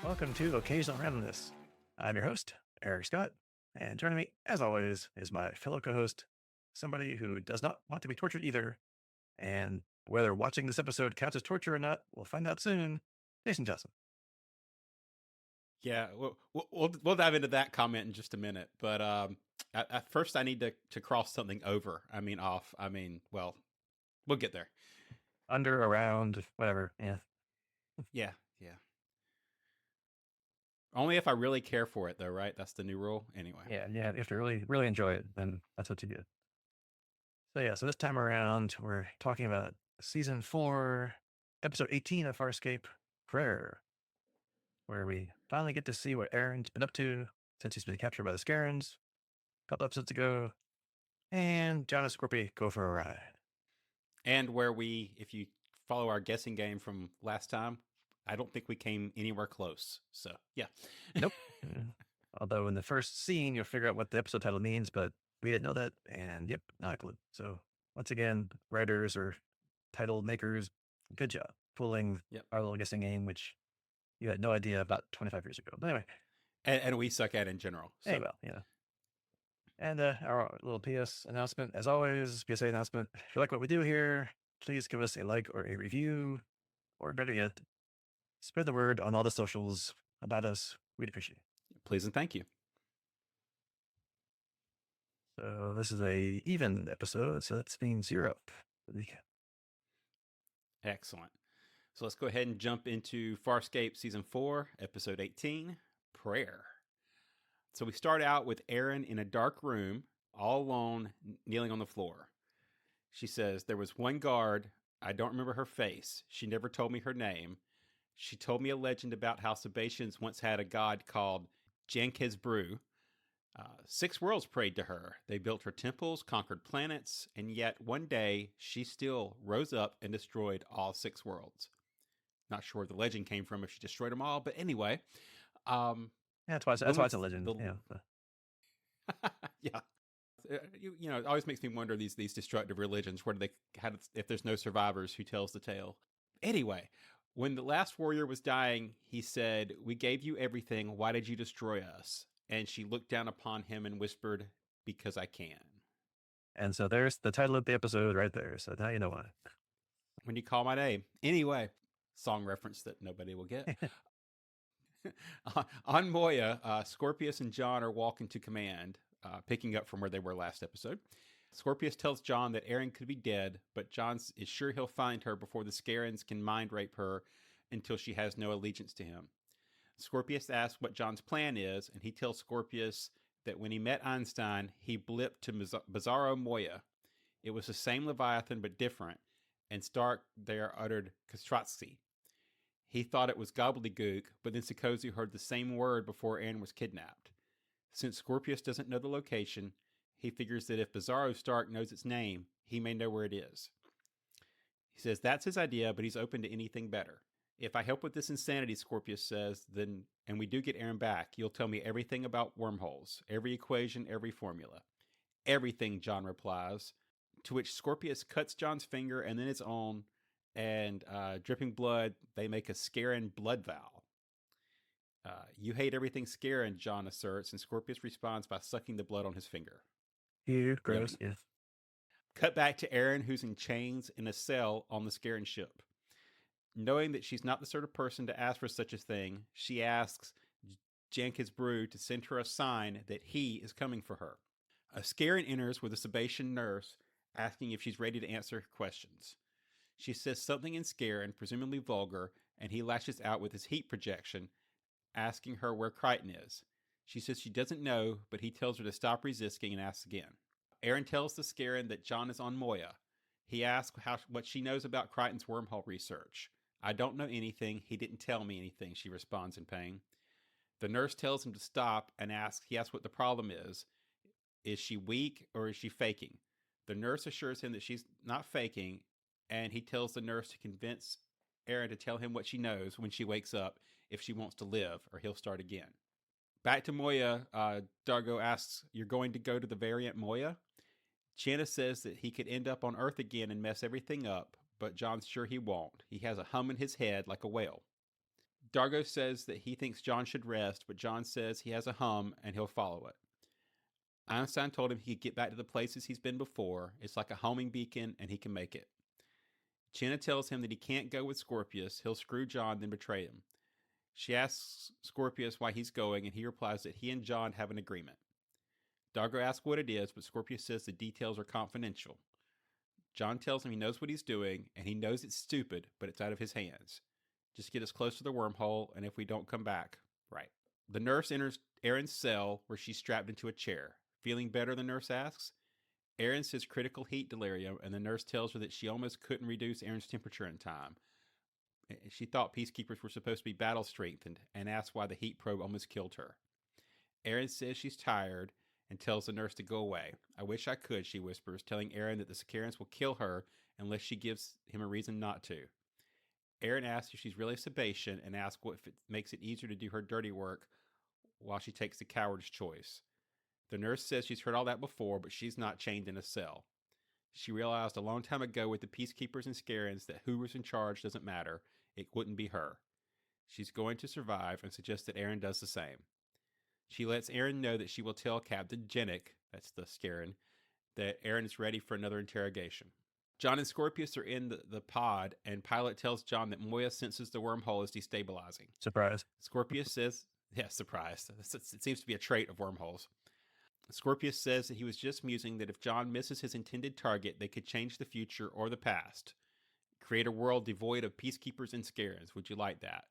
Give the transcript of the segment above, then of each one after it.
Welcome to Occasional Randomness. I'm your host, Eric Scott, and joining me, as always, is my fellow co-host, somebody who does not want to be tortured either. And whether watching this episode counts as torture or not, we'll find out soon. Jason Johnson. Yeah, we'll dive into that comment in just a minute. But at first, I need to cross something over. Off. Well, we'll get there. Under, around, whatever. Yeah. Yeah, yeah. Only if I really care for it, though, right? That's the new rule. Anyway. Yeah. You have to really, really enjoy it. Then that's what you do. So this time around, we're talking about season 4, episode 18 of Farscape, Prayer, where we finally get to see what Aeryn's been up to since he's been captured by the Scarens a couple episodes ago. And John and Scorpius go for a ride. And where if you follow our guessing game from last time, I don't think we came anywhere close. So, yeah. Nope. Although in the first scene, you'll figure out what the episode title means, but we didn't know that. And yep, not a clue. So once again, writers or title makers, good job pulling our little guessing game, which you had no idea about 25 years ago. But anyway. And we suck at in general. So. Hey, well, yeah. And our little PS announcement, as always, PSA announcement. If you like what we do here, please give us a like or a review, or better yet, spread the word on all the socials about us. We'd appreciate it. Please and thank you. So this is a even episode, so that's being 0. Excellent. So let's go ahead and jump into Farscape Season 4, Episode 18, Prayer. So we start out with Aeryn in a dark room, all alone, kneeling on the floor. She says, "There was one guard. I don't remember her face. She never told me her name. She told me a legend about how Sebastians once had a god called Jankes-Bru. 6 worlds prayed to her. They built her temples, conquered planets, and yet one day she still rose up and destroyed all 6 worlds." Not sure where the legend came from if she destroyed them all, but anyway. That's why it's a legend. Yeah. You know, it always makes me wonder these destructive religions. Where do they? If there's no survivors, who tells the tale? Anyway, when the last warrior was dying, he said, "We gave you everything. Why did you destroy us?" And she looked down upon him and whispered, "Because I can." And so there's the title of the episode right there. So now you know why. When you call my name. Anyway, song reference that nobody will get. On Moya, Scorpius and John are walking to command, picking up from where they were last episode. Scorpius tells John that Aeryn could be dead, but John is sure he'll find her before the Scarens can mind rape her until she has no allegiance to him. Scorpius asks what John's plan is, and he tells Scorpius that when he met Einstein, he blipped to Bizarro Moya. It was the same Leviathan, but different, and Stark there uttered Kastratsky. He thought it was gobbledygook, but then Sikozu heard the same word before Aeryn was kidnapped. Since Scorpius doesn't know the location, he figures that if Bizarro Stark knows its name, he may know where it is. He says that's his idea, but he's open to anything better. "If I help with this insanity," Scorpius says, "then, and we do get Aeryn back, you'll tell me everything about wormholes, every equation, every formula." "Everything," John replies, to which Scorpius cuts John's finger and then his own, and dripping blood, they make a Scaran blood vow. "You hate everything Scaran," John asserts, and Scorpius responds by sucking the blood on his finger. Ew, gross. Yeah. Cut back to Aeryn, who's in chains in a cell on the Scaran ship. Knowing that she's not the sort of person to ask for such a thing, she asks Jankes-Bru to send her a sign that he is coming for her. A Scaran enters with a Sebastian nurse, asking if she's ready to answer her questions. She says something in Scaran, presumably vulgar, and he lashes out with his heat projection, asking her where Crichton is. She says she doesn't know, but he tells her to stop resisting and asks again. Aeryn tells the Scaran that John is on Moya. He asks what she knows about Crichton's wormhole research. "I don't know anything. He didn't tell me anything," she responds in pain. The nurse tells him to stop and he asks what the problem is. Is she weak or is she faking? The nurse assures him that she's not faking, and he tells the nurse to convince Aeryn to tell him what she knows when she wakes up if she wants to live, or he'll start again. Back to Moya, Dargo asks, "You're going to go to the variant Moya?" Channa says that he could end up on Earth again and mess everything up, but John's sure he won't. He has a hum in his head like a whale. Dargo says that he thinks John should rest, but John says he has a hum and he'll follow it. Einstein told him he could get back to the places he's been before. It's like a homing beacon and he can make it. Jenna tells him that he can't go with Scorpius. He'll screw John, then betray him. She asks Scorpius why he's going, and he replies that he and John have an agreement. Dargo asks what it is, but Scorpius says the details are confidential. John tells him he knows what he's doing, and he knows it's stupid, but it's out of his hands. Just get us close to the wormhole, and if we don't come back, right. The nurse enters Aeryn's cell, where she's strapped into a chair. Feeling better, the nurse asks. Aeryn says critical heat delirium, and the nurse tells her that she almost couldn't reduce Aeryn's temperature in time. She thought peacekeepers were supposed to be battle strengthened, and asks why the heat probe almost killed her. Aeryn says she's tired and tells the nurse to go away. I wish I could, she whispers, telling Aeryn that the Scarans will kill her unless she gives him a reason not to. Aeryn asks if she's really Sebastian and asks what if it makes it easier to do her dirty work while she takes the coward's choice. The nurse says she's heard all that before, but she's not chained in a cell. She realized a long time ago with the peacekeepers and Scarans that who was in charge doesn't matter. It wouldn't be her. She's going to survive and suggests that Aeryn does the same. She lets Aeryn know that she will tell Captain Jennick, that's the Scaran, that Aeryn is ready for another interrogation. John and Scorpius are in the pod, and Pilot tells John that Moya senses the wormhole is destabilizing. Surprise. Scorpius says, surprise. It seems to be a trait of wormholes. Scorpius says that he was just musing that if John misses his intended target, they could change the future or the past. Create a world devoid of peacekeepers and Scarans. Would you like that?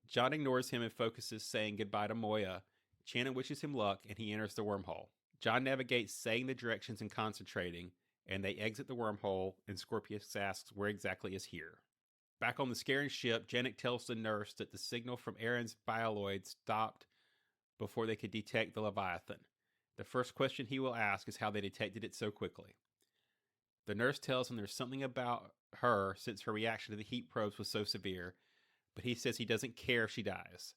John ignores him and focuses saying goodbye to Moya. Shannon wishes him luck, and he enters the wormhole. John navigates saying the directions and concentrating, and they exit the wormhole, and Scorpius asks where exactly is here. Back on the Scaran ship, Jennick tells the nurse that the signal from Aeryn's bioloid stopped before they could detect the Leviathan. The first question he will ask is how they detected it so quickly. The nurse tells him there's something about her since her reaction to the heat probes was so severe, but he says he doesn't care if she dies.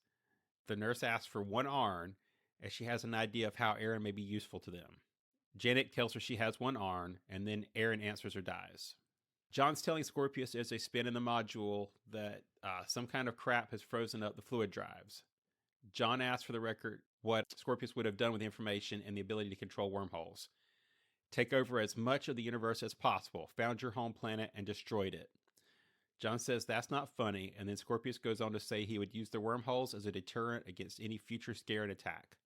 The nurse asks for one Arn, as she has an idea of how Aeryn may be useful to them. Jennick tells her she has one Arn, and then Aeryn answers or dies. John's telling Scorpius as they spin in the module that some kind of crap has frozen up the fluid drives. John asks for the record what Scorpius would have done with the information and the ability to control wormholes. Take over as much of the universe as possible, found your home planet, and destroyed it. John says that's not funny, and then Scorpius goes on to say he would use the wormholes as a deterrent against any future Scaran attack.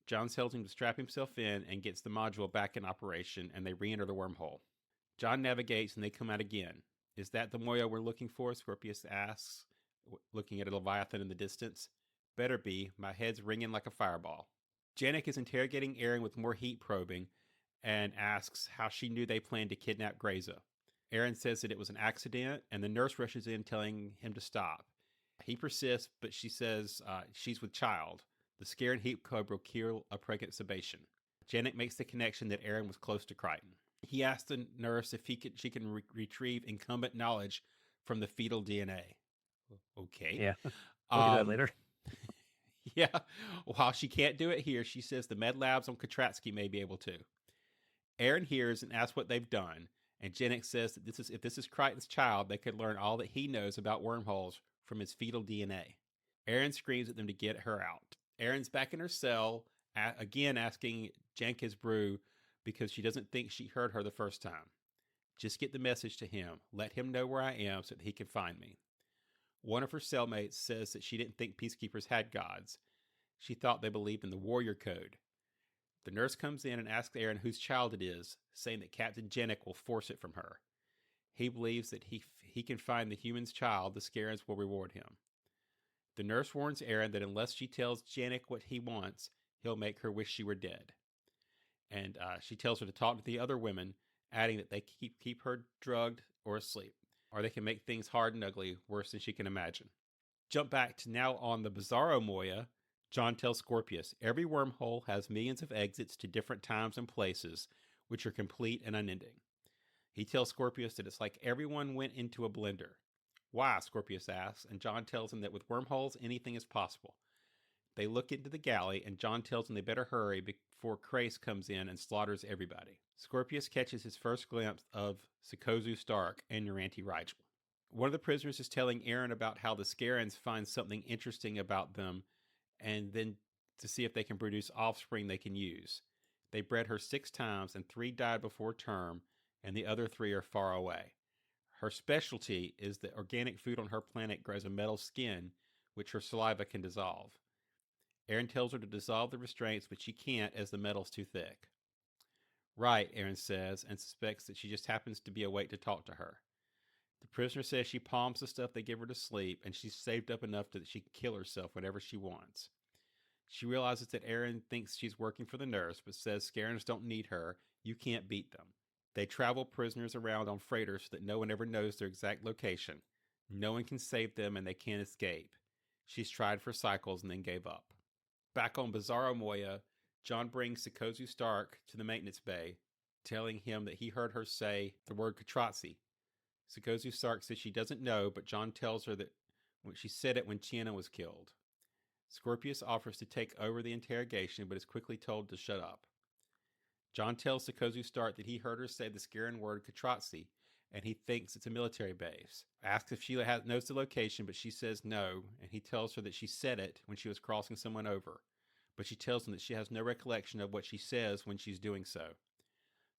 John tells him to strap himself in and gets the module back in operation, and they re-enter the wormhole. John navigates, and they come out again. Is that the Moya we're looking for? Scorpius asks, looking at a Leviathan in the distance. Better be. My head's ringing like a fireball. Jennick is interrogating Aeryn with more heat probing and asks how she knew they planned to kidnap Grayza. Aeryn says that it was an accident, and the nurse rushes in telling him to stop. He persists, but she says she's with child. The Scaran heat probe will kill a pregnant Sebastian. Jennick makes the connection that Aeryn was close to Crichton. He asks the nurse if she can retrieve incumbent knowledge from the fetal DNA. Okay. Yeah, we'll do that later. Yeah. While she can't do it here, she says the med labs on Katratsky may be able to. Aeryn hears and asks what they've done, and Jennick says that if this is Crichton's child, they could learn all that he knows about wormholes from his fetal DNA. Aeryn screams at them to get her out. Aeryn's back in her cell, again asking Jenkins Brew because she doesn't think she heard her the first time. Just get the message to him. Let him know where I am so that he can find me. One of her cellmates says that she didn't think peacekeepers had gods. She thought they believed in the warrior code. The nurse comes in and asks Aeryn whose child it is, saying that Captain Jennick will force it from her. He believes that he can find the human's child, the Scarans will reward him. The nurse warns Aeryn that unless she tells Jennick what he wants, he'll make her wish she were dead. And she tells her to talk to the other women, adding that they keep her drugged or asleep, or they can make things hard and ugly, worse than she can imagine. Jump back to now on the Bizarro Moya. John tells Scorpius, every wormhole has millions of exits to different times and places, which are complete and unending. He tells Scorpius that it's like everyone went into a blender. Why? Scorpius asks, and John tells him that with wormholes, anything is possible. They look into the galley, and John tells them they better hurry before Krace comes in and slaughters everybody. Scorpius catches his first glimpse of Sikozu Stark and Uranti Rigel. One of the prisoners is telling Aeryn about how the Scarens find something interesting about them, and then to see if they can produce offspring they can use. They bred her 6 times, and 3 died before term, and the other 3 are far away. Her specialty is that organic food on her planet grows a metal skin, which her saliva can dissolve. Aeryn tells her to dissolve the restraints, but she can't as the metal's too thick. Right, Aeryn says, and suspects that she just happens to be awake to talk to her. The prisoner says she palms the stuff they give her to sleep, and she's saved up enough that she can kill herself whenever she wants. She realizes that Aeryn thinks she's working for the nurse, but says Scarens don't need her. You can't beat them. They travel prisoners around on freighters so that no one ever knows their exact location. No one can save them, and they can't escape. She's tried for cycles and then gave up. Back on Bizarro Moya, John brings Sikozu Stark to the maintenance bay, telling him that he heard her say the word Katratzi. Sikozu Stark says she doesn't know, but John tells her that she said it when Tiana was killed. Scorpius offers to take over the interrogation, but is quickly told to shut up. John tells Sikozu Stark that he heard her say the Scaran word Katratzi, and he thinks it's a military base. Asks if she knows the location, but she says no, and he tells her that she said it when she was crossing someone over. But she tells him that she has no recollection of what she says when she's doing so.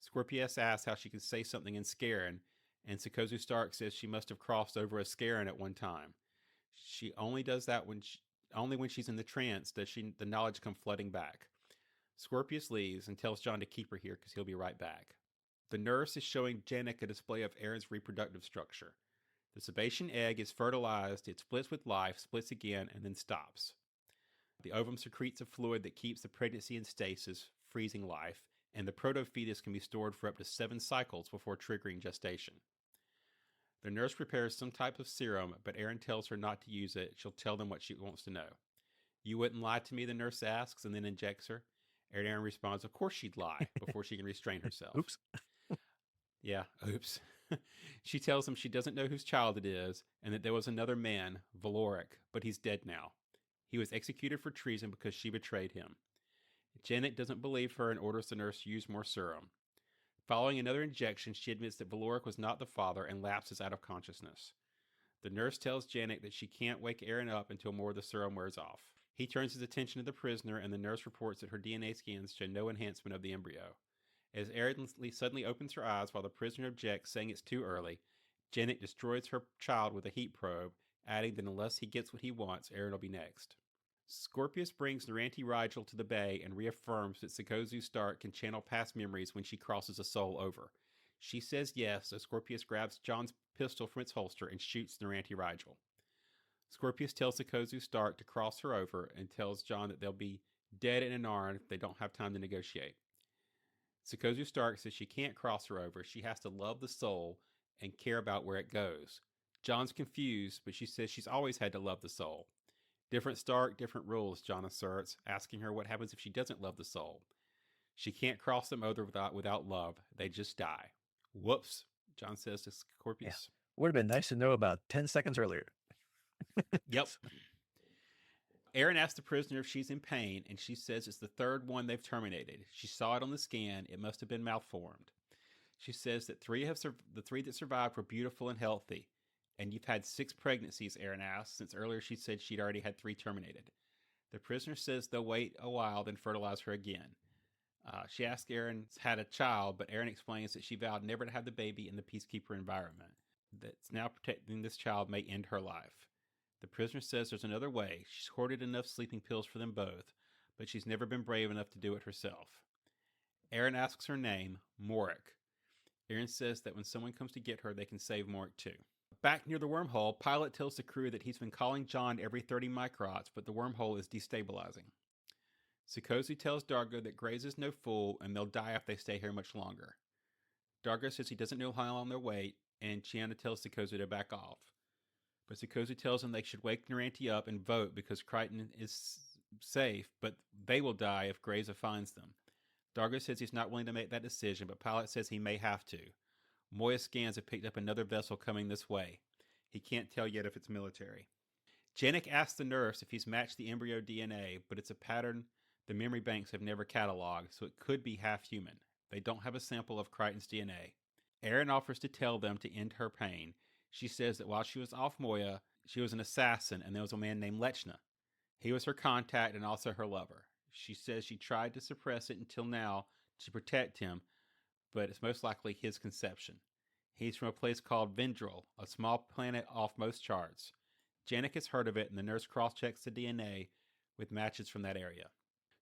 Scorpius asks how she can say something in Scaran, and Sikozu Stark says she must have crossed over a Scaran at one time. She only does that only when she's in the trance does the knowledge come flooding back. Scorpius leaves and tells John to keep her here because he'll be right back. The nurse is showing Janek a display of Aeryn's reproductive structure. The Sebacean egg is fertilized, it splits with life, splits again, and then stops. The ovum secretes a fluid that keeps the pregnancy in stasis, freezing life, and the proto-fetus can be stored for up to 7 cycles before triggering gestation. The nurse prepares some type of serum, but Aeryn tells her not to use it. She'll tell them what she wants to know. You wouldn't lie to me, the nurse asks, and then injects her. Aeryn responds, of course she'd lie, before she can restrain herself. Oops. Yeah, oops. She tells him she doesn't know whose child it is, and that there was another man, Valoric, but he's dead now. He was executed for treason because she betrayed him. Janet doesn't believe her and orders the nurse to use more serum. Following another injection, she admits that Valoric was not the father and lapses out of consciousness. The nurse tells Janet that she can't wake Aeryn up until more of the serum wears off. He turns his attention to the prisoner, and the nurse reports that her DNA scans show no enhancement of the embryo. As Aeryn suddenly opens her eyes while the prisoner objects, saying it's too early, Janet destroys her child with a heat probe, adding that unless he gets what he wants, Aeryn will be next. Scorpius brings Naranti Rigel to the bay and reaffirms that Sikozu Stark can channel past memories when she crosses a soul over. She says yes, so Scorpius grabs John's pistol from its holster and shoots Naranti Rigel. Scorpius tells Sikozu Stark to cross her over and tells John that they'll be dead in an hour if they don't have time to negotiate. Sikozu Stark says she can't cross her over. She has to love the soul and care about where it goes. John's confused, but she says she's always had to love the soul. Different Stark, different rules, John asserts, asking her what happens if she doesn't love the soul. She can't cross them over without love. They just die. Whoops, John says to Scorpius. Yeah. Would have been nice to know about 10 seconds earlier. Yep. Aeryn asks the prisoner if she's in pain, and she says it's the 3rd one they've terminated. She saw it on the scan. It must have been malformed. She says that the 3 that survived were beautiful and healthy. And you've had 6 pregnancies, Aeryn asks, since earlier she said she'd already had 3 terminated. The prisoner says they'll wait a while, then fertilize her again. She asks Aeryn's had a child, but Aeryn explains that she vowed never to have the baby in the peacekeeper environment. That's now protecting this child may end her life. The prisoner says there's another way. She's hoarded enough sleeping pills for them both, but she's never been brave enough to do it herself. Aeryn asks her name, Morik. Aeryn says that when someone comes to get her, they can save Morik too. Back near the wormhole, Pilot tells the crew that he's been calling John every 30 microts, but the wormhole is destabilizing. Sikozu tells Dargo that Grays is no fool, and they'll die if they stay here much longer. Dargo says he doesn't know how long they'll wait, and Chiana tells Sikozu to back off. But Sikozu tells him they should wake Naranti up and vote because Crichton is safe, but they will die if Grays finds them. Dargo says he's not willing to make that decision, but Pilot says he may have to. Moya scans have picked up another vessel coming this way. He can't tell yet if it's military. Janek asks the nurse if he's matched the embryo DNA, but it's a pattern the memory banks have never cataloged, so it could be half human. They don't have a sample of Crichton's DNA. Aeryn offers to tell them to end her pain. She says that while she was off Moya, she was an assassin and there was a man named Lechna. He was her contact and also her lover. She says she tried to suppress it until now to protect him, but it's most likely his conception. He's from a place called Vendril, a small planet off most charts. Janek has heard of it, and the nurse cross-checks the DNA with matches from that area.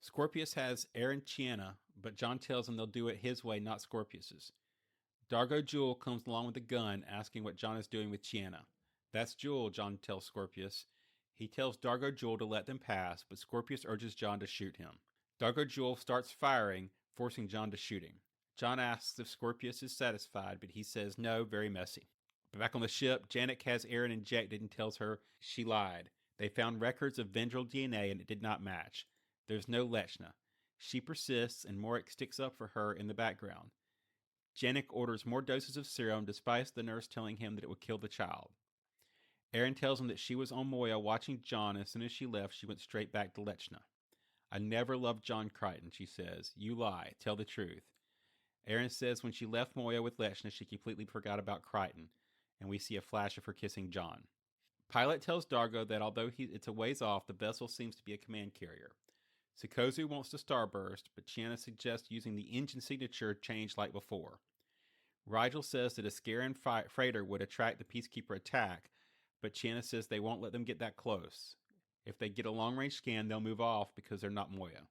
Scorpius has Aeryn Chiana, but John tells him they'll do it his way, not Scorpius's. Dargo Jewel comes along with a gun, asking what John is doing with Chiana. That's Jewel, John tells Scorpius. He tells Dargo Jewel to let them pass, but Scorpius urges John to shoot him. Dargo Jewel starts firing, forcing John to shoot him. John asks if Scorpius is satisfied, but he says no, very messy. Back on the ship, Janek has Aeryn injected and tells her she lied. They found records of Vendril DNA and it did not match. There's no Lechna. She persists and Morik sticks up for her in the background. Janek orders more doses of serum despite the nurse telling him that it would kill the child. Aeryn tells him that she was on Moya watching John, and as soon as she left, she went straight back to Lechna. I never loved John Crichton, she says. You lie. Tell the truth. Aeryn says when she left Moya with Lechna, she completely forgot about Crichton, and we see a flash of her kissing John. Pilot tells Dargo that although it's a ways off, the vessel seems to be a command carrier. Sikozu wants to starburst, but Chiana suggests using the engine signature change like before. Rigel says that a Scaran freighter would attract the Peacekeeper attack, but Chiana says they won't let them get that close. If they get a long-range scan, they'll move off because they're not Moya.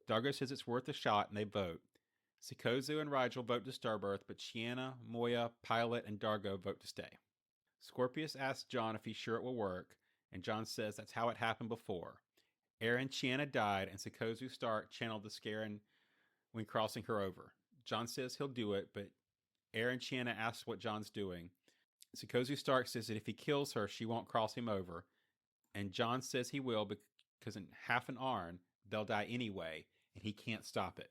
Dargo says it's worth a shot, and they vote. Sikozu and Rigel vote to starberth, but Chiana, Moya, Pilot, and Dargo vote to stay. Scorpius asks John if he's sure it will work, and John says that's how it happened before. Aeryn Chiana died, and Sikozu Stark channeled the Scaran when crossing her over. John says he'll do it, but Aeryn Chiana asks what John's doing. Sikozu Stark says that if he kills her, she won't cross him over, and John says he will because in half an Arn, they'll die anyway, and he can't stop it.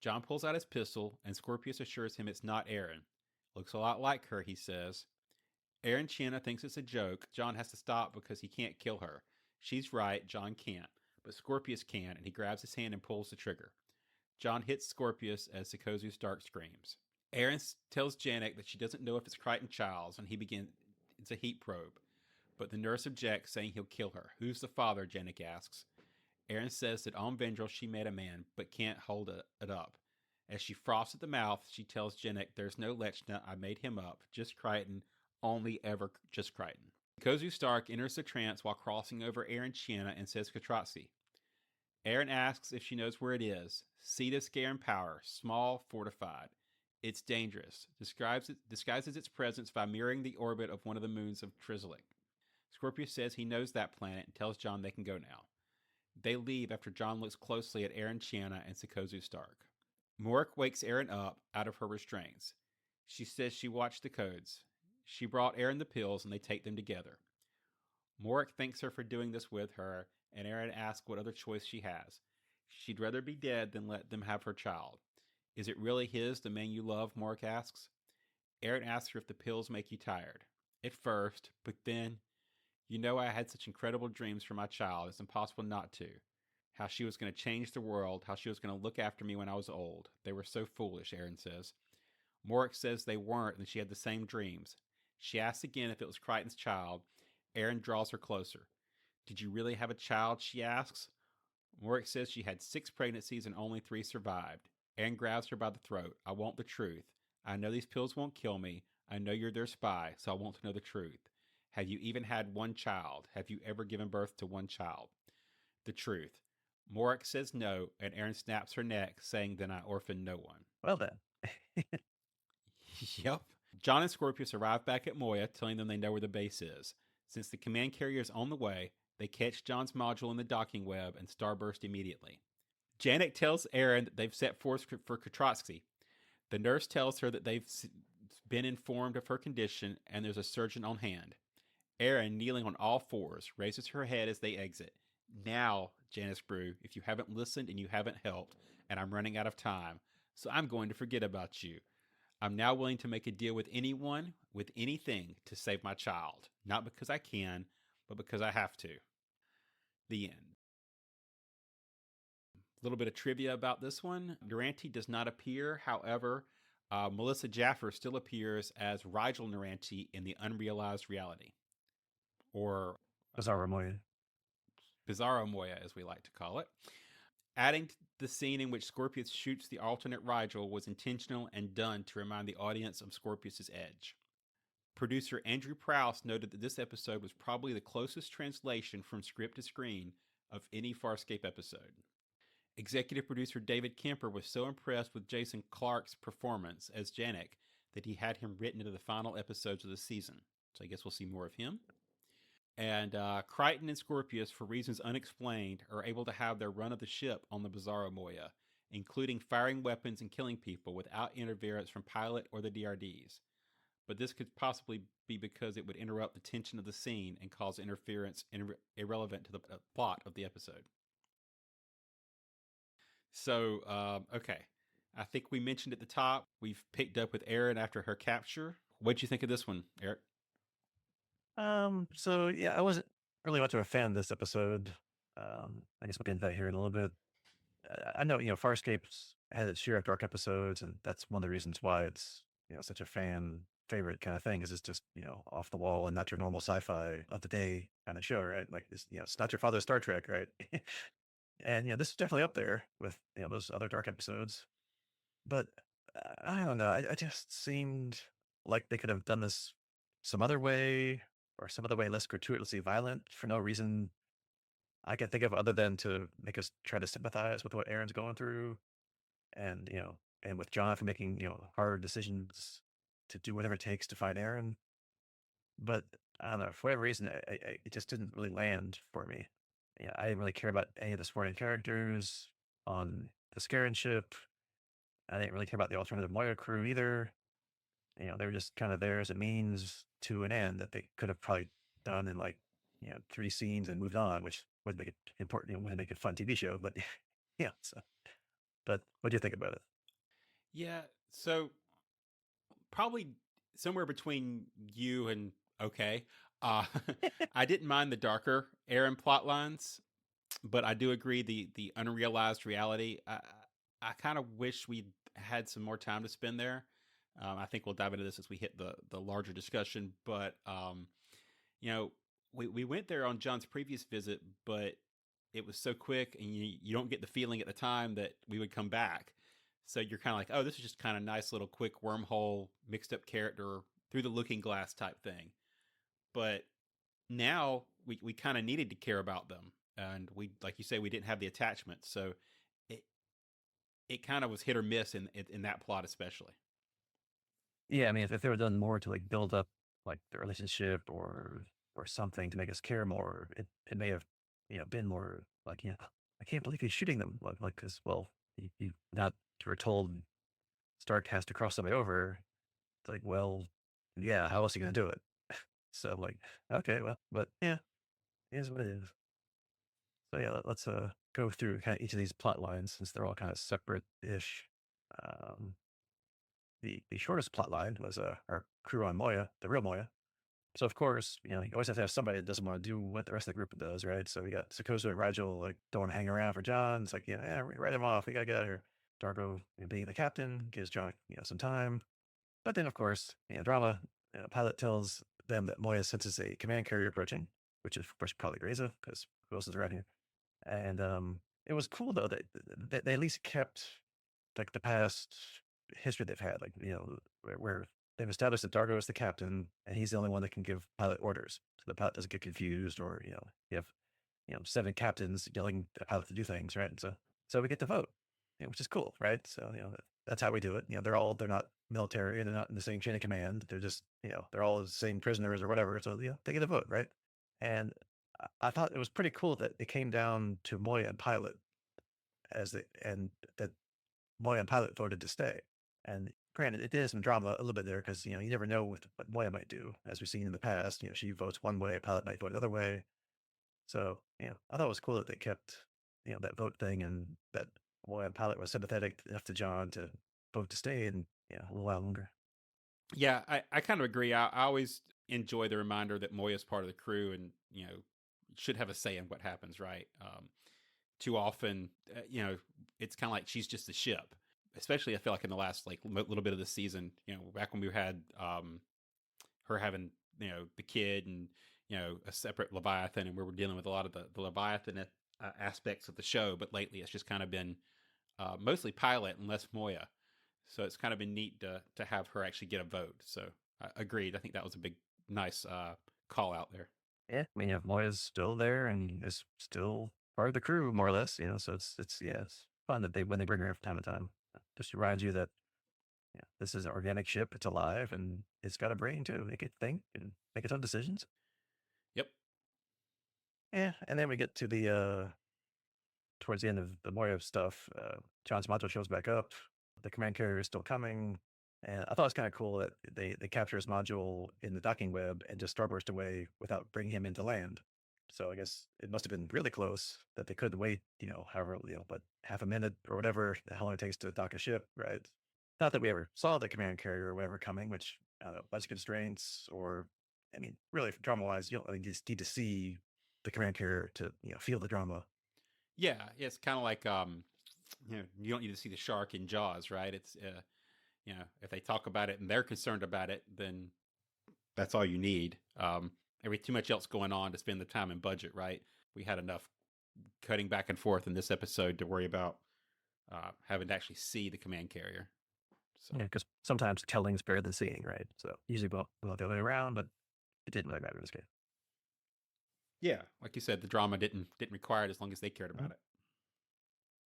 John pulls out his pistol, and Scorpius assures him it's not Aeryn. Looks a lot like her, he says. Aeryn Chiana thinks it's a joke. John has to stop because he can't kill her. She's right, John can't, but Scorpius can, and he grabs his hand and pulls the trigger. John hits Scorpius as Sikozu Stark screams. Aeryn tells Janek that she doesn't know if it's Crichton Childs, and it's a heat probe. But the nurse objects, saying he'll kill her. Who's the father, Janek asks. Aeryn says that on Vendril she met a man, but can't hold it up. As she froths at the mouth, she tells Janek there's no Lechna, I made him up, just Crichton, only ever just Crichton. Sikozu Stark enters the trance while crossing over Aeryn Chiana and says Katratsi. Aeryn asks if she knows where it is. Seat of Scaran power, small, fortified. It's dangerous. Disguises its presence by mirroring the orbit of one of the moons of Trizalik. Scorpius says he knows that planet and tells John they can go now. They leave after John looks closely at Aeryn Chiana and Sikozu Stark. Morik wakes Aeryn up out of her restraints. She says she watched the codes. She brought Aeryn the pills and they take them together. Morik thanks her for doing this with her, and Aeryn asks what other choice she has. She'd rather be dead than let them have her child. Is it really his, the man you love? Morik asks. Aeryn asks her if the pills make you tired. At first, but then, I had such incredible dreams for my child, it's impossible not to. How she was going to change the world, how she was going to look after me when I was old. They were so foolish, Aeryn says. Morik says they weren't and she had the same dreams. She asks again if it was Crichton's child. Aeryn draws her closer. Did you really have a child, she asks. Morik says she had 6 pregnancies and only 3 survived. Aeryn grabs her by the throat. I want the truth. I know these pills won't kill me. I know you're their spy, so I want to know the truth. Have you even had one child? Have you ever given birth to one child? The truth. Morik says no, and Aeryn snaps her neck, saying, then I orphan no one. Well then. Yep. John and Scorpius arrive back at Moya, telling them they know where the base is. Since the command carrier is on the way, they catch John's module in the docking web and starburst immediately. Janek tells Aeryn that they've set forth for Katratsi. The nurse tells her that they've been informed of her condition and there's a surgeon on hand. Aeryn, kneeling on all fours, raises her head as they exit. Now, Janice Brew, if you haven't listened and you haven't helped, and I'm running out of time, so I'm going to forget about you. I'm now willing to make a deal with anyone, with anything, to save my child. Not because I can, but because I have to. The end. A little bit of trivia about this one. Durante does not appear. However, Melissa Jaffer still appears as Rigel Naranchi in the Unrealized Reality, or Bizarro Moya. Bizarro Moya, as we like to call it. Adding the scene in which Scorpius shoots the alternate Rigel was intentional and done to remind the audience of Scorpius's edge. Producer Andrew Prouse noted that this episode was probably the closest translation from script to screen of any Farscape episode. Executive producer David Kemper was so impressed with Jason Clarke's performance as Janek that he had him written into the final episodes of the season. So I guess we'll see more of him. And Crichton and Scorpius, for reasons unexplained, are able to have their run of the ship on the Bizarro Moya, including firing weapons and killing people without interference from pilot or the DRDs. But this could possibly be because it would interrupt the tension of the scene and cause interference irrelevant to the plot of the episode. So, okay. I think we mentioned at the top, we've picked up with Aeryn after her capture. What'd you think of this one, Eric? So yeah, I wasn't really much of a fan of this episode. I guess we'll get into that here in a little bit. I know, Farscape's had its share of dark episodes, and that's one of the reasons why it's, such a fan favorite kind of thing, is it's just, off the wall and not your normal sci-fi of the day kind of show, right? Like it's not your father's Star Trek, right? And, this is definitely up there with, those other dark episodes. But I don't know. I just seemed like they could have done this some other way, or some other way less gratuitously violent, for no reason I can think of other than to make us try to sympathize with what Aaron's going through, and and with John for making hard decisions to do whatever it takes to find Aaron. But I don't know, for whatever reason, it just didn't really land for me. Yeah, I didn't really care about any of the supporting characters on the Scarin ship. I didn't really care about the alternative Moya crew either. They were just kind of there as a means to an end that they could have probably done in, like, 3 scenes and moved on, which would make it important, would make it a fun TV show. But yeah, so, but what do you think about it? Yeah, so probably somewhere between you and okay. Uh, I didn't mind the darker Aeryn plot lines, but I do agree the unrealized reality. I kind of wish we had some more time to spend there. I think we'll dive into this as we hit the larger discussion. But you know, we went there on John's previous visit, but it was so quick, and you don't get the feeling at the time that we would come back. So you're kind of like, oh, this is just kind of nice little quick wormhole, mixed up character through the looking glass type thing. But now we kind of needed to care about them, and we, like you say, we didn't have the attachment, so it it kind of was hit or miss in that plot especially. Yeah, I mean, if they were done more to, like, build up, like, the relationship, or something to make us care more, it may have, been more like, I can't believe he's shooting them. Like, because, well, you not were told Stark has to cross somebody over. It's like, well, yeah, how else are you gonna do it? So I'm like, okay, well, but yeah, it is what it is. So yeah, let's go through kind of each of these plot lines, since they're all kind of separate-ish. Um, the shortest plot line was our crew on Moya, the real Moya. So of course, you always have to have somebody that doesn't want to do what the rest of the group does, right? So we got Sokoso and Rigel, like, don't want to hang around for John. It's like, yeah, write him off. We gotta get out of here. Dargo, being the captain, gives John, some time. But then, of course, drama. Pilot tells them that Moya senses a command carrier approaching, which is, of course, probably Graza, because who else is around here? And it was cool though that they at least kept, like, the past history they've had, like, where they've established that Dargo is the captain and he's the only one that can give pilot orders, so the pilot doesn't get confused, or you have 7 captains yelling at the pilot to do things, right? And so we get to vote, which is cool, right? So that's how we do it. They're not military, and they're not in the same chain of command. They're just they're all the same prisoners or whatever. So they get a vote, right? And I thought it was pretty cool that it came down to Moya and Pilot, and that Moya and Pilot voted to stay. And granted, it did some drama a little bit there, because you never know what Moya might do, as we've seen in the past. She votes one way, Pilot might vote another way. So I thought it was cool that they kept that vote thing, and that Moya and Pilot was sympathetic enough to John to vote to stay, and a little while longer. Yeah, I kind of agree. I always enjoy the reminder that Moya's part of the crew, and should have a say in what happens. Right? Too often, it's kind of like she's just a ship. especially I feel like in the last like little bit of the season, back when we had her having the kid and a separate Leviathan, and we were dealing with a lot of the Leviathan aspects of the show. But lately, it's just kind of been mostly pilot and less Moya. So it's kind of been neat to have her actually get a vote. So agreed. I think that was a big nice call out there. Yeah, I mean, Moya's still there and is still part of the crew, more or less. So it's fun that when they bring her from time to time. Just reminds you that this is an organic ship. It's alive and it's got a brain too. It can think and make its own decisions. Yep. Yeah, and then we get to the towards the end of the Moya stuff. John's module shows back up. The command carrier is still coming. And I thought it was kind of cool that they capture his module in the docking web and just starburst away without bringing him into land. So I guess it must have been really close that they couldn't wait, however, but half a minute or whatever the hell it takes to dock a ship, right? Not that we ever saw the command carrier or whatever coming, which I don't know, budget constraints or, I mean, really drama wise, you just need to see the command carrier to, feel the drama. Yeah, it's kind of like you don't need to see the shark in Jaws, right? It's if they talk about it and they're concerned about it, then that's all you need. There too much else going on to spend the time and budget, right? We had enough cutting back and forth in this episode to worry about having to actually see the command carrier. So. Yeah, because sometimes telling is better than seeing, right? So usually well the other way around, but it didn't really matter in this case. Yeah, like you said, the drama didn't require it as long as they cared about it.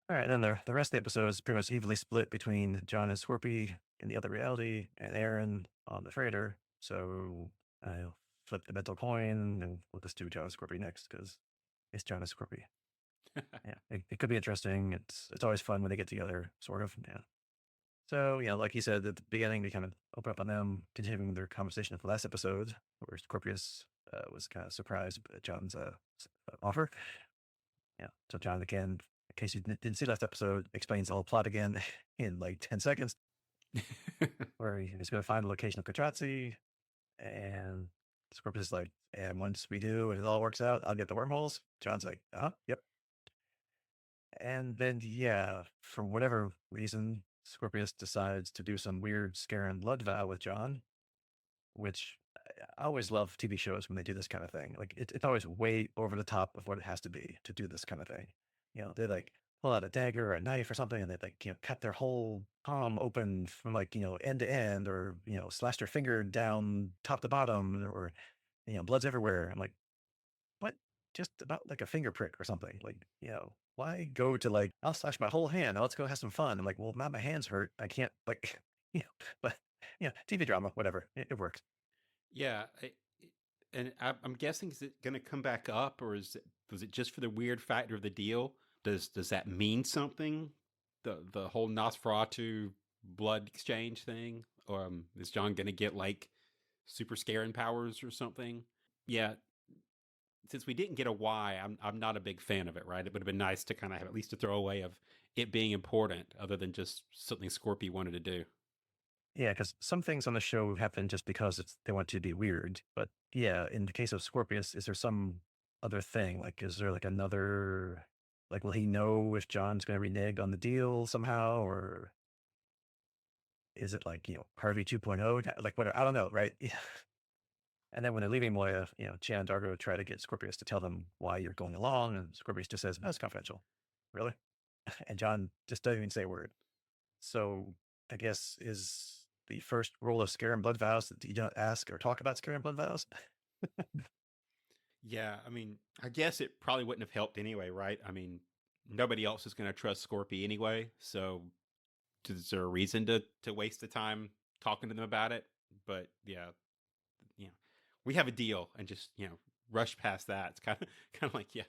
All right, then the rest of the episode is pretty much evenly split between John and Scorpy in the other reality and Aeryn on the freighter. So I'll flip the mental coin and we'll just do John and Scorpy next because it's John and Scorpy. Yeah, it could be interesting. It's always fun when they get together, sort of. Yeah. So, like you said at the beginning, we kind of open up on them continuing their conversation of the last episode where Scorpius was kind of surprised at John's offer. Yeah. So John, again, in case you didn't see last episode, explains the whole plot again in like 10 seconds, where he's going to find the location of Katratzi. And Scorpius is like, and once we do and it all works out, I'll get the wormholes. John's like, yep. And then, yeah, for whatever reason, Scorpius decides to do some weird scare and blood vow with John, which I always love TV shows when they do this kind of thing. Like it's always way over the top of what it has to be to do this kind of thing. They like pull out a dagger or a knife or something and they like, cut their whole palm open from like, end to end or, slash their finger down top to bottom or, blood's everywhere. I'm like, what? Just about like a finger prick or something. Like, why go to like, I'll slash my whole hand. Now let's go have some fun. I'm like, well, now my hands hurt. I can't like, but TV drama, whatever. It works. Yeah, and I'm guessing, is it going to come back up, or was it just for the weird factor of the deal? Does that mean something? The whole Nosferatu blood exchange thing, or is John going to get like super scaring powers or something? Yeah, since we didn't get a why, I'm not a big fan of it. Right? It would have been nice to kind of have at least a throwaway of it being important, other than just something Scorpy wanted to do. Yeah, because some things on the show happen just because they want to be weird. But yeah, in the case of Scorpius, is there some other thing? Like, is there like another, like, will he know if John's going to renege on the deal somehow? Or is it like, Harvey 2.0? Like, whatever. I don't know, right? Yeah. And then when they're leaving Moya, Chan and Dargo try to get Scorpius to tell them why you're going along. And Scorpius just says, "Oh, it's confidential." Really? And John just doesn't even say a word. So I guess is the first rule of scare and blood vows that you don't ask or talk about scare and blood vows. Yeah, I mean, I guess it probably wouldn't have helped anyway, right? I mean, nobody else is going to trust Scorpy anyway, so is there a reason to waste the time talking to them about it? But yeah, you know, we have a deal, and just rush past that. It's kind of like, yeah,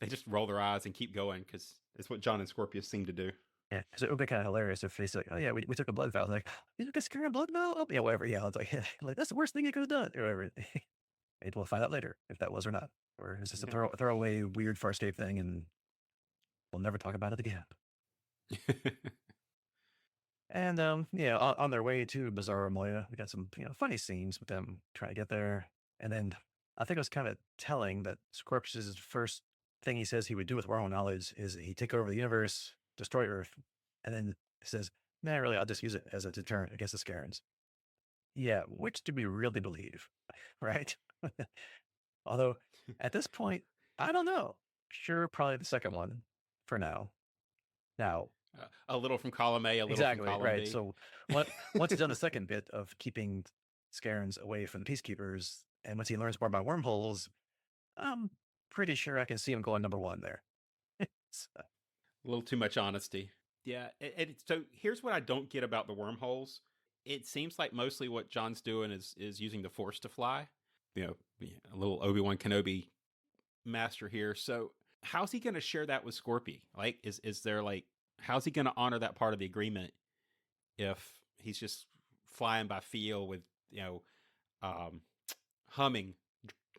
they just roll their eyes and keep going because it's what John and Scorpius seem to do. Yeah, because it would be kind of hilarious if they said, "Oh yeah, we took a blood vow." Like, "You took a scare and blood vow?" Oh yeah, whatever. Yeah, it's like, like that's the worst thing you could have done, or whatever. Maybe we'll find out later if that was or not, or is this a Yeah. throwaway weird Farscape thing, and we'll never talk about it again. And yeah, on their way to Bizarro Moya, we got some funny scenes with them trying to get there. And then I think it was kind of telling that Scorpius's first thing he says he would do with wormhole knowledge is he'd take over the universe, destroy Earth, and then says, "Nah, really, I'll just use it as a deterrent against the Scarens." Yeah, which do we really believe, right? Although at this point, I don't know. Sure, probably the second one for now. Now, A little from column A, a little from exactly column right. B. So once he's done the second bit of keeping Scarens away from the peacekeepers, and once he learns more about wormholes, I'm pretty sure I can see him going number one there. So, A little too much honesty. Yeah. So here's what I don't get about the wormholes. It seems like mostly what John's doing is using the Force to fly. You know, a little Obi-Wan Kenobi master here. So how's he going to share that with Scorpy? Like, is there like, how's he going to honor that part of the agreement if he's just flying by feel with, um, humming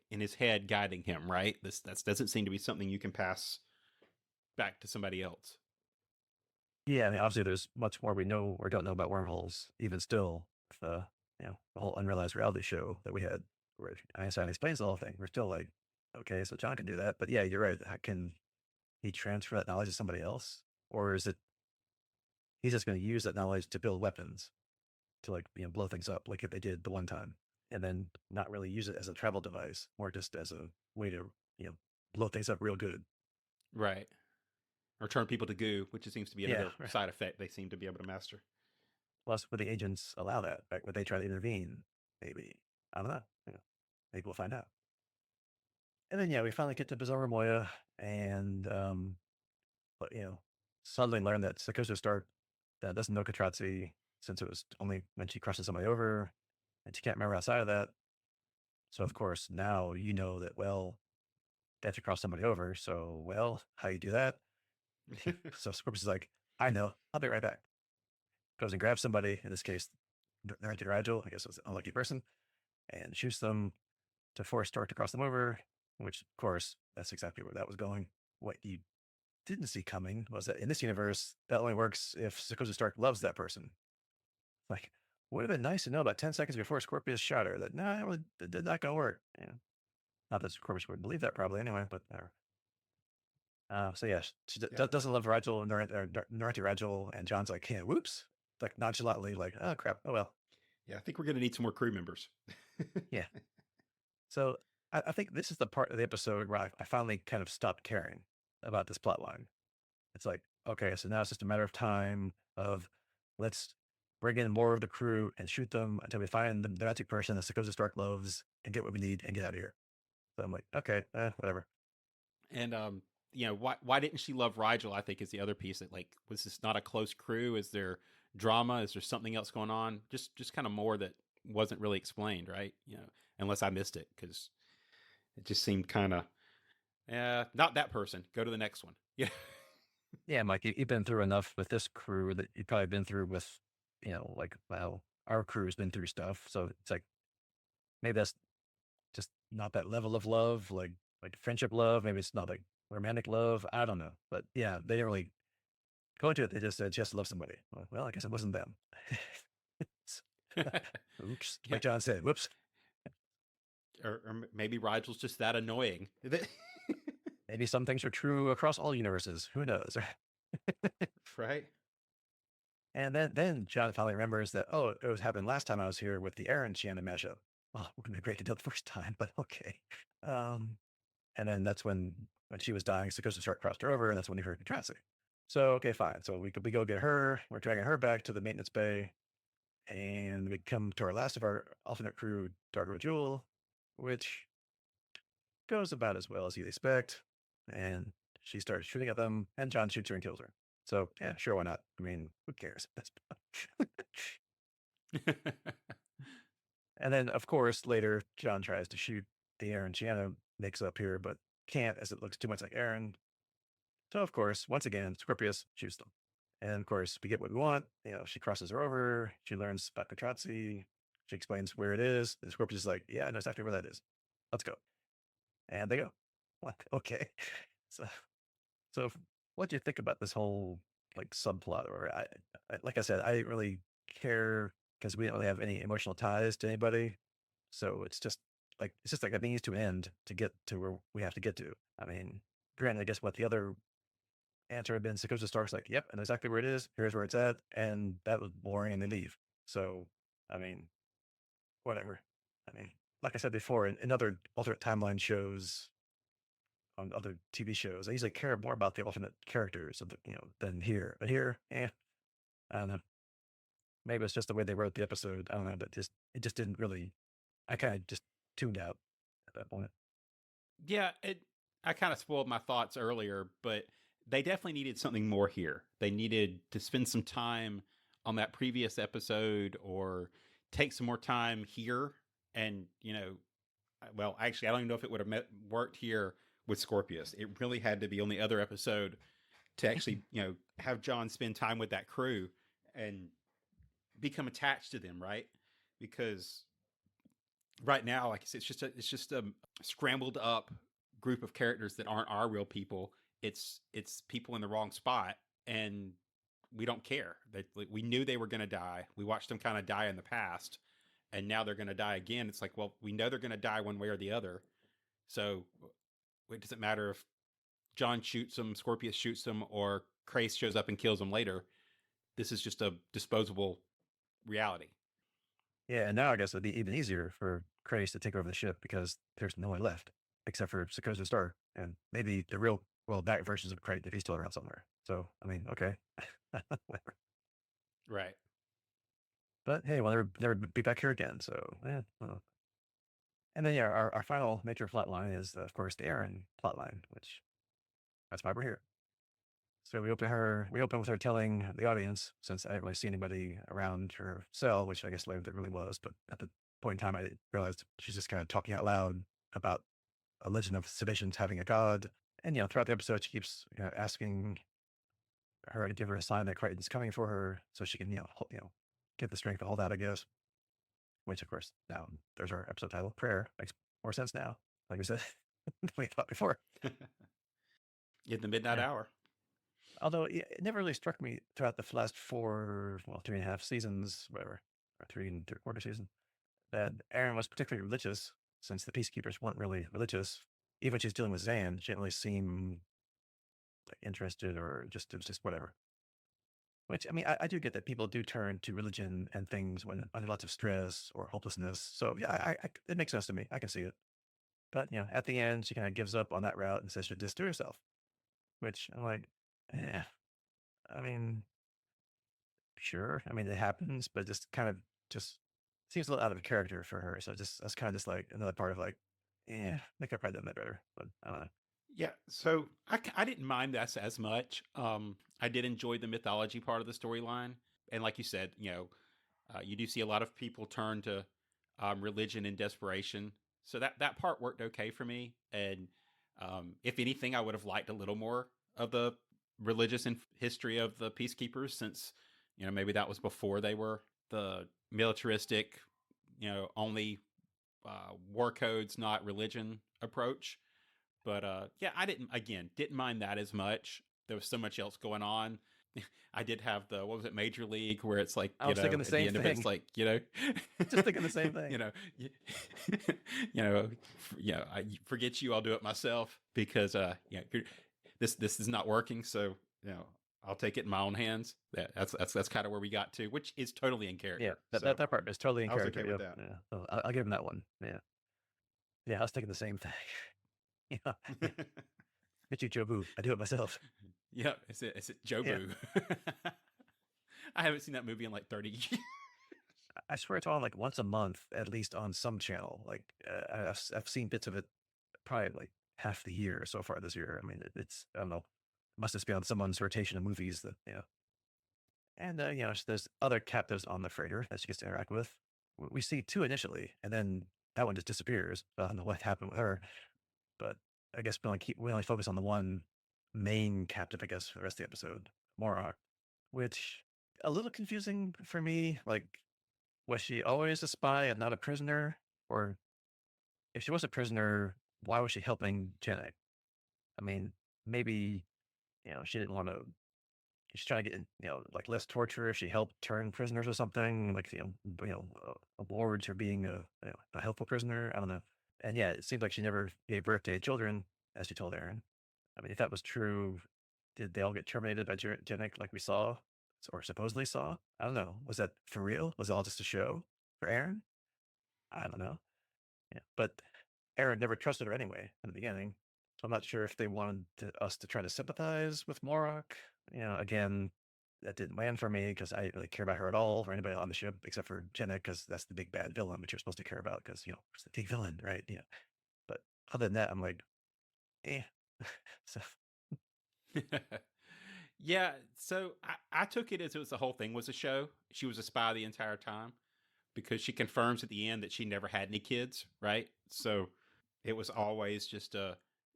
in his head guiding him, right? That doesn't seem to be something you can pass back to somebody else. yeah, I mean, obviously, there's much more we know or don't know about wormholes, even still. The the whole unrealized reality show that we had, where Einstein explains the whole thing. We're still like, okay, so John can do that, but yeah, you're right. Can he transfer that knowledge to somebody else, or is it he's just going to use that knowledge to build weapons to like blow things up, like if they did the one time, and then not really use it as a travel device, or just as a way to blow things up real good. Right. Or turn people to goo, which seems to be Yeah. another side effect they seem to be able to master. Plus, would the agents allow that? Right? Would they try to intervene? Maybe. I don't know. Maybe we'll find out. And then, yeah, we finally get to Bizarro Moya, and but suddenly learn that Sakoso Stark that doesn't know Katratzi, since it was only when she crushes somebody over, and she can't remember outside of that. So of course now you know that they have to cross somebody over. So how you do that? So Scorpius is like, I know, I'll be right back. Goes and grabs somebody. In this case, Narrator Rigel, I guess it was an unlucky person, and shoots them to force Stark to cross them over. Which of course that's exactly where that was going. What you didn't see coming was that in this universe, that only works if Sakosa Stark loves that person. Like, would have been nice to know about 10 seconds before Scorpius shot her that, no, really, that did not going to work. Not that Scorpius would believe that probably anyway, but so yeah, she Yeah. doesn't love Rigel, Narati Rigel, and John's like, yeah, whoops. Like nonchalantly, like, oh crap, oh well. Yeah, I think we're going to need some more crew members. Yeah. So I think this is the part of the episode where I finally kind of stopped caring about this plot line. It's like, okay, so now it's just a matter of time of let's bring in more of the crew and shoot them until we find the magic person that Sakosa Stark loves and get what we need and get out of here. So I'm like, okay, whatever. And why didn't she love Rigel? I think is the other piece. That like, was this not a close crew? Is there drama? Is there something else going on? Just kind of more that wasn't really explained, right? Unless I missed it, because it just seemed kind of, not that person. Go to the next one. Yeah. Yeah, Mike, you've been through enough with this crew that you've probably been through with, like, well, our crew's been through stuff. So it's like, maybe that's just not that level of love, like friendship love. Maybe it's not like romantic love. I don't know. But yeah, they didn't really go into it. They just said, just love somebody. Well, I guess it wasn't them. Oops. Yeah. Like John said, whoops. Or maybe Rigel's just that annoying. Maybe some things are true across all universes. Who knows? Right. And then John finally remembers that, oh, it was happened last time I was here with the Aeryn Shannon mashup. Well, it wouldn't be great to do it the first time, but okay. And then that's when she was dying, Sakosa Stark crossed her over, and that's when he heard Katratzi. So, okay, fine. So we go get her. We're dragging her back to the maintenance bay, and we come to our last of our alternate crew, Dargo Jewel, which goes about as well as you'd expect. And she starts shooting at them, and John shoots her and kills her. So, yeah, sure, why not? I mean, who cares? And then, of course, later, John tries to shoot the Aeryn Shannon makes up here, but can't as it looks too much like Aeryn. So, of course, once again, Scorpius shoots them. And of course, we get what we want. She crosses her over. She learns about Katratzi. She explains where it is. And Scorpius is like, yeah, I know exactly where that is. Let's go. And they go. What? Okay. So what do you think about this whole like subplot? Or like I said, I didn't really care because we didn't really have any emotional ties to anybody. So it's just like a means to an end to get to where we have to get to. I mean, granted, I guess what the other answer had been Sakosha Stark's like, yep, and exactly where it is. Here's where it's at. And that was boring and they leave. So, I mean, whatever. I mean, like I said before, in other alternate timeline shows, on other TV shows, I usually care more about the alternate characters of the, than here. But here, I don't know. Maybe it's just the way they wrote the episode. I don't know, but it just didn't really. I kind of just tuned out at that point. Yeah, I kind of spoiled my thoughts earlier, but they definitely needed something more here. They needed to spend some time on that previous episode or take some more time here. And, well, actually, I don't even know if it would have worked here with Scorpius. It really had to be on the other episode to actually, have John spend time with that crew and become attached to them, right? Because right now, like I said, it's just a scrambled up group of characters that aren't our real people. It's people in the wrong spot, and we don't care. We knew they were going to die. We watched them kind of die in the past, and now they're going to die again. It's like, well, we know they're going to die one way or the other. So it doesn't matter if John shoots them, Scorpius shoots them, or Krace shows up and kills them later. This is just a disposable reality. Yeah, and now I guess it'd be even easier for Krace to take over the ship because there's no one left except for Sakosha Star and maybe the real, well, back versions of Krace if he's still around somewhere. So, I mean, okay. Whatever. Right. But hey, we'll never be back here again. So, yeah. Well. And then, yeah, our final major plot line is, of course, the Aeryn plot line, which that's why we're here. So we open with her telling the audience, since I didn't really see anybody around her cell, which I guess later there really was, but at the point in time, I realized she's just kind of talking out loud about a legend of Sebastian's having a god. And, throughout the episode, she keeps asking her to give her a sign that Crichton's coming for her so she can, get the strength to hold out, I guess. Which, of course, now there's our episode title, Prayer. Makes more sense now, like we said, than we thought before. In the midnight Yeah. hour. Although it never really struck me throughout the last 3.5 seasons, whatever, or 3 and 3/4 season, that Aeryn was particularly religious, since the Peacekeepers weren't really religious. Even when she's dealing with Zan, she didn't really seem like, interested or just, it was just whatever. Which, I mean, I do get that people do turn to religion and things when under lots of stress or hopelessness. So, yeah, it makes sense to me. I can see it. But, at the end, she kind of gives up on that route and says she'll just do it herself, which I'm like, eh. I mean, sure. I mean, it happens, but just seems a little out of character for her. So that's kind of just like another part of like, yeah, I think I probably done that better, but I don't know. Yeah, so I didn't mind that as much. I did enjoy the mythology part of the storyline, and like you said, you do see a lot of people turn to religion in desperation. So that part worked okay for me. And if anything, I would have liked a little more of the religious history of the peacekeepers, since maybe that was before they were the militaristic, only war codes, not religion approach. But yeah, I didn't mind that as much. There was so much else going on. I did have the, what was it, Major League, where it's like, I was thinking the at the same end of it, it's thing. like, Just thinking the same thing. you know, I forget you, I'll do it myself, because this is not working. So I'll take it in my own hands. That's kind of where we got to, which is totally in Yeah, character. that part is totally in I was character. okay with Yep. that. Yeah. So I'll give him that one. Yeah. Yeah, I was thinking the same thing. Yeah. Get you, Jobu. I do it myself. Yeah, it's Yeah. Jobu. I haven't seen that movie in like 30 years. I swear it's on like once a month, at least on some channel. Like I've seen bits of it probably like half the year so far this year. I mean, it's, I don't know, must just be on someone's rotation of movies that, And, there's other captives on the freighter that she gets to interact with. We see two initially, and then that one just disappears. I don't know what happened with her, but I guess we only focus on the one main captive, I guess, for the rest of the episode, Mora, which a little confusing for me. Like, was she always a spy and not a prisoner? Or if she was a prisoner, why was she helping Janet? I mean, maybe, she didn't want to, she's trying to get, like less torture if she helped turn prisoners or something, like, awards for being a helpful prisoner. I don't know. And yeah, it seems like she never gave birth to children, as she told Aeryn. I mean, if that was true, did they all get terminated by Janek like we saw or supposedly saw? I don't know. Was that for real? Was it all just a show for Aeryn? I don't know. Yeah, but Aeryn never trusted her anyway in the beginning. So I'm not sure if they wanted us to try to sympathize with Morok. Again, that didn't land for me because I didn't really care about her at all or anybody on the ship except for Jenna because that's the big bad villain, which you're supposed to care about because, it's the big villain, right? Yeah. But other than that, I'm like, eh. So, Yeah, so I took it as it was the whole thing was a show. She was a spy the entire time because she confirms at the end that she never had any kids, right? So it was always just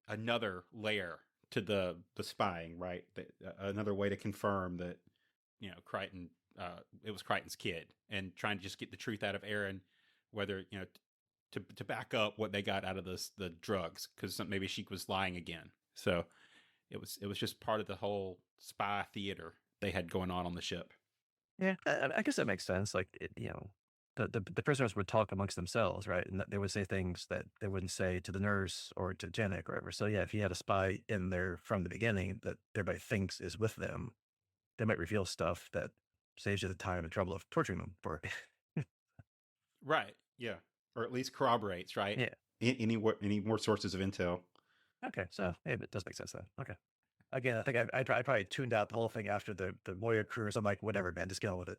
another layer to the spying, right? Another way to confirm that Crichton it was Crichton's kid and trying to just get the truth out of Aeryn, whether to back up what they got out of the drugs because maybe she was lying again. So it was just part of the whole spy theater they had going on the ship. yeah, I guess that makes sense. Like, the prisoners would talk amongst themselves, right? And they would say things that they wouldn't say to the nurse or to Janek or whatever. So yeah, if you had a spy in there from the beginning that everybody thinks is with them, they might reveal stuff that saves you the time and trouble of torturing them for. Right. Yeah. Or at least corroborates, right? Yeah. Any more sources of intel. Okay. So maybe it does make sense then. Okay. Again, I think I probably tuned out the whole thing after the Moya cruise. I'm like, whatever, man, just get on with it.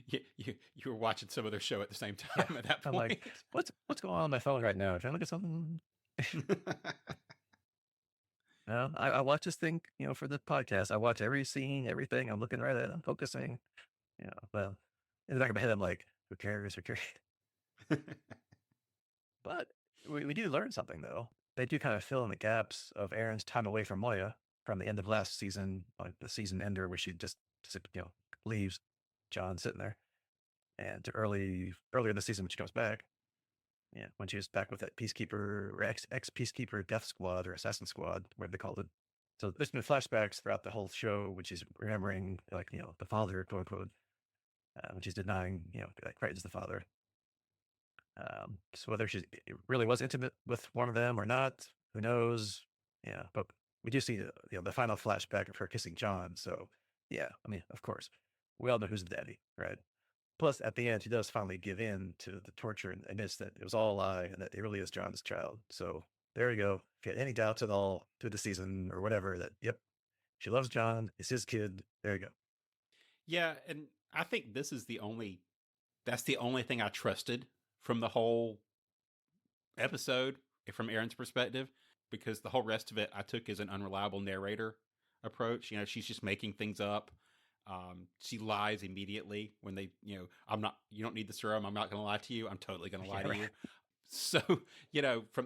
Yeah. You were watching some other show at the same Yeah. time at that I'm point. like, what's going on my phone right now? Trying to look at something. No, I watch this thing, for the podcast. I watch every scene, everything. I'm looking right at it. I'm focusing. Well, in the back of my head, I'm like, who cares? Who cares? But we do learn something, though. They do kind of fill in the gaps of Aaron's time away from Moya from the end of last season, like the season ender, where she just leaves John sitting there, and to earlier in the season when she comes back. Yeah, when she was back with that peacekeeper or ex peacekeeper death squad or assassin squad, whatever they called it. So there's been flashbacks throughout the whole show, which is remembering, like, the father, quote unquote, which is denying, that Crichton's the father. So whether she really was intimate with one of them or not, who knows? Yeah, but we do see the final flashback of her kissing John. So yeah, I mean, of course, we all know who's the daddy, right? Plus, at the end, she does finally give in to the torture and admits that it was all a lie and that it really is John's child. So there you go. If you had any doubts at all through the season or whatever, that yep, she loves John. It's his kid. There you go. Yeah, and I think that's the only thing I trusted from the whole episode from Aaron's perspective, because the whole rest of it I took as an unreliable narrator approach. She's just making things up. She lies immediately when they, I'm not, you don't need the serum. I'm not going to lie to you. I'm totally going to lie Yeah, to right. you. So,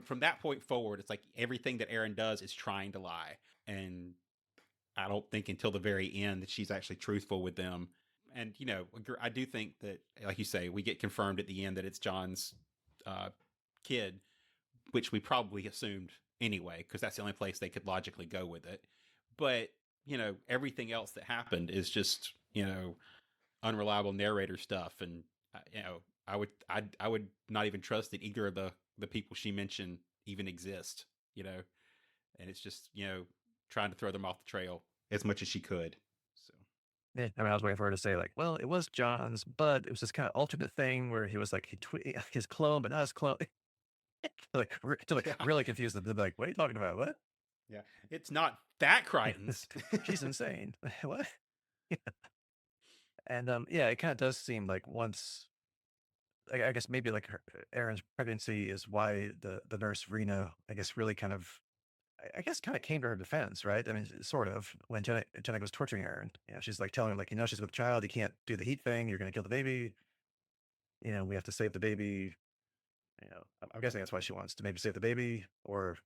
from that point forward, it's like everything that Aeryn does is trying to lie. And I don't think until the very end that she's actually truthful with them. And, I do think that, like you say, we get confirmed at the end that it's John's uh, kid, which we probably assumed anyway, because that's the only place they could logically go with it. But, everything else that happened is just, unreliable narrator stuff. And, I would not even trust that either of the people she mentioned even exist, and it's just, trying to throw them off the trail as much as she could. So, Yeah, I mean, I was waiting for her to say like, well, it was John's, but it was this kind of alternate thing where he was like his clone, but not his clone. To yeah, really confuse them. They're like, what are you talking about? What? yeah, it's not that Crichton's. She's insane. What? And yeah, it kind of does seem like once I guess maybe like Aaron's pregnancy is why the nurse Rena, I guess, really kind of I guess kind of came to her defense, right? I mean, sort of when Jenna was torturing Aaron. She's like telling him like, she's with child, you can't do the heat thing, you're gonna kill the baby. We have to save the baby. I'm guessing that's why she wants to maybe save the baby, or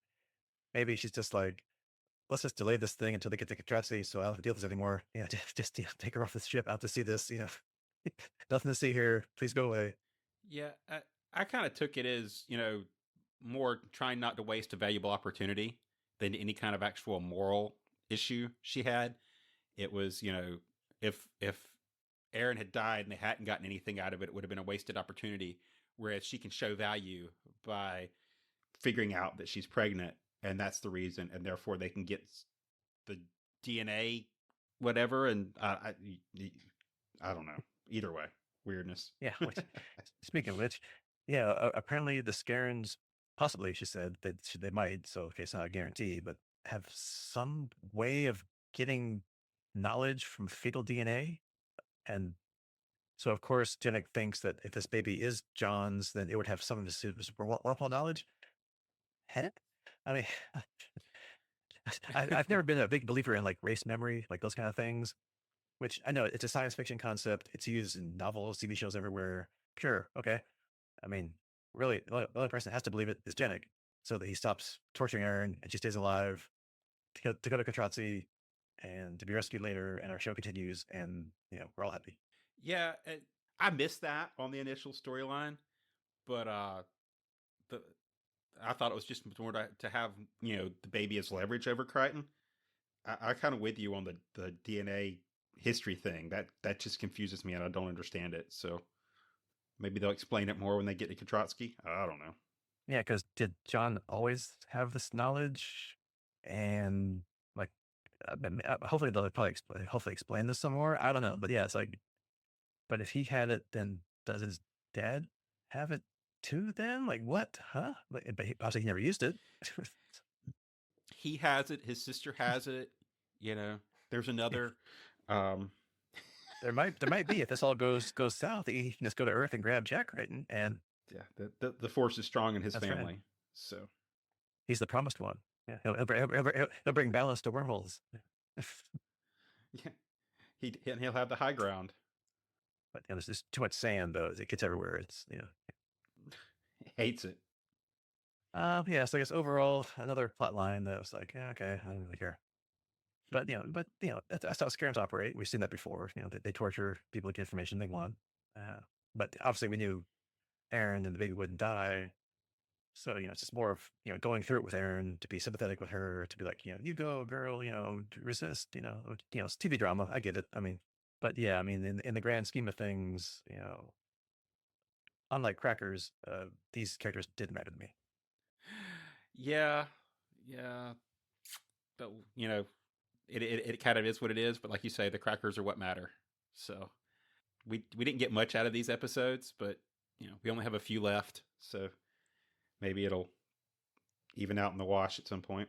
maybe she's just like, let's just delay this thing until they get to Catrati, so I don't have to deal with this anymore. Yeah, just take her off the ship out to see this. Nothing to see here. Please go away. Yeah, I kind of took it as, more trying not to waste a valuable opportunity than any kind of actual moral issue she had. It was, if Aeryn had died and they hadn't gotten anything out of it, it would have been a wasted opportunity. Whereas she can show value by figuring out that she's pregnant, and that's the reason, and therefore they can get the DNA, whatever. And I don't know. Either way, weirdness. Yeah. Which, speaking of which, yeah, apparently the Scarens, possibly, she said that they might. So, okay, it's not a guarantee, but have some way of getting knowledge from fetal DNA. And so, of course, Janek thinks that if this baby is John's, then it would have some of his wormhole knowledge. Heck? I mean, I've never been a big believer in like race memory, like those kind of things, which I know it's a science fiction concept. It's used in novels, TV shows everywhere. Sure. Okay. I mean, really, the only person that has to believe it is Janek so that he stops torturing Aeryn and she stays alive to go to Katratzi and to be rescued later. And our show continues and, we're all happy. Yeah, I missed that on the initial storyline, but the I thought it was just more to have the baby as leverage over Crichton. I kind of with you on the DNA history thing. That just confuses me and I don't understand it. So maybe they'll explain it more when they get to Katratsky. I don't know. Yeah, because did John always have this knowledge? And like, hopefully they'll probably explain this some more. I don't know, but yeah, it's like, but if he had it, then does his dad have it too? Then like what? Huh? But obviously he never used it. He has it. His sister has it. There's another. Um, There might be if this all goes south, he can just go to Earth and grab Jack Crichton, and yeah, the force is strong in his family. Right. So He's the promised one. Yeah, he'll bring balance to wormholes. yeah, he'll have the high ground. But there's just too much sand though. It gets everywhere. It's Hates it. Yeah. So I guess overall, another plot line that was like, yeah, okay, I don't really care. But that's how scarams operate. We've seen that before. They torture people to get information they want. But obviously, we knew Aeryn and the baby wouldn't die. So, it's just more of, going through it with Aeryn, to be sympathetic with her, to be like, you go, girl, resist, it's TV drama. I get it. I mean, but yeah, I mean, in the grand scheme of things, unlike Crackers, these characters didn't matter to me. Yeah, yeah. But it kind of is what it is. But like you say, the crackers are what matter. So we didn't get much out of these episodes, but we only have a few left. So maybe it'll even out in the wash at some point.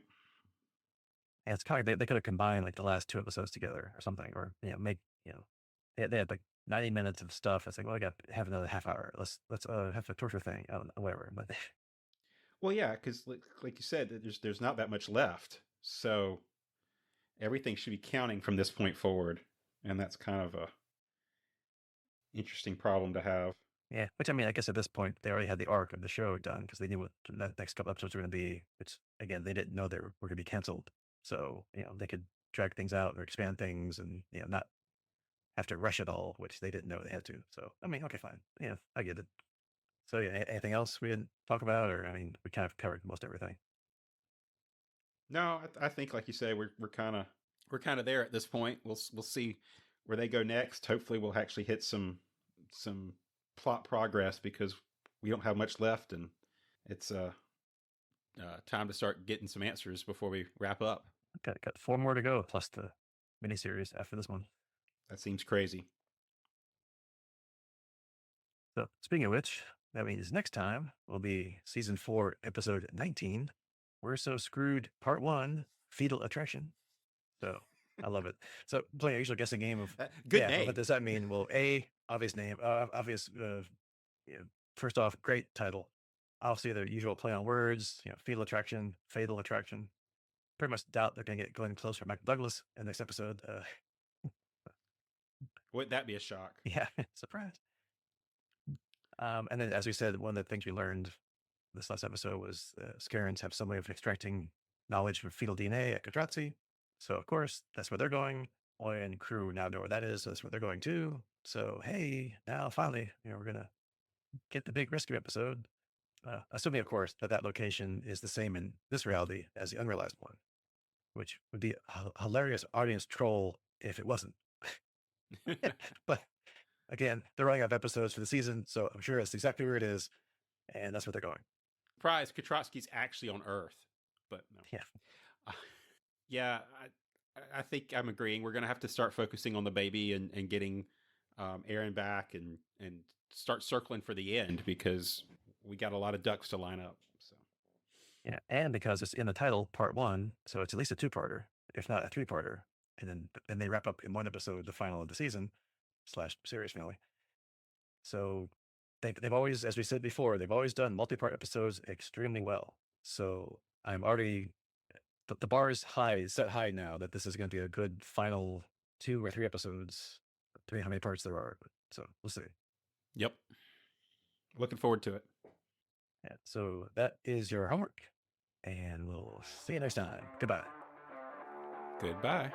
And it's kind of, they could have combined like the last two episodes together or something, or, make, they had like 90 minutes of stuff. It's like, well, I got to have another half hour. Let's have a torture thing. I don't know, whatever. But well, yeah, because like you said, there's not that much left. So everything should be counting from this point forward. And that's kind of a interesting problem to have. yeah, which I mean, I guess at this point they already had the arc of the show done because they knew what the next couple episodes were going to be. Which again, they didn't know they were going to be canceled, so they could drag things out or expand things, and not have to rush it all, which they didn't know they had to. So I mean, okay, fine, yeah, I get it. So yeah, anything else we didn't talk about, or I mean, we kind of covered most everything. No, I think like you say, we're kind of there at this point. We'll see where they go next. Hopefully, we'll actually hit some plot progress because we don't have much left, and it's time to start getting some answers before we wrap up. Got 4 more to go, plus the miniseries after this one. That seems crazy. So speaking of which, that means next time will be season 4, episode 19. We're So Screwed, part 1, Fetal Attraction. So I love it. So playing a usual guessing game of good name. What does that mean? Well, obvious name, obvious. First off, great title. Obviously, the usual play on words. Fetal attraction, fatal attraction. Pretty much doubt they're going to get Glenn Close or Michael Douglas in the next episode. Wouldn't that be a shock? Yeah, surprise. And then, as we said, one of the things we learned this last episode was Scarens have some way of extracting knowledge from fetal DNA at Katratzi. So, of course, that's where they're going. Moya and crew now know where that is. So that's where they're going too. So, hey, now finally, we're going to get the big rescue episode. Assuming, of course, that location is the same in this reality as the unrealized one, which would be a hilarious audience troll if it wasn't. But again, they're running out of episodes for the season, so I'm sure that's exactly where it is, and that's where they're going. Surprise, Katratsky's actually on Earth, but no. Yeah. Yeah, I think I'm agreeing. We're going to have to start focusing on the baby and getting Aeryn back and start circling for the end because we got a lot of ducks to line up. So Yeah, and because it's in the title, part one, so it's at least a two-parter, if not a three-parter, and then they wrap up in one episode, the final of the season slash series finale. So they've always, as we said before, they've always done multi-part episodes extremely well. So I'm already the bar is high, set high now that this is going to be a good final 2 or 3 episodes, depending on how many parts there are. So we'll see. yep, looking forward to it. Yeah, so that is your homework, and we'll see you next time. Goodbye. Goodbye.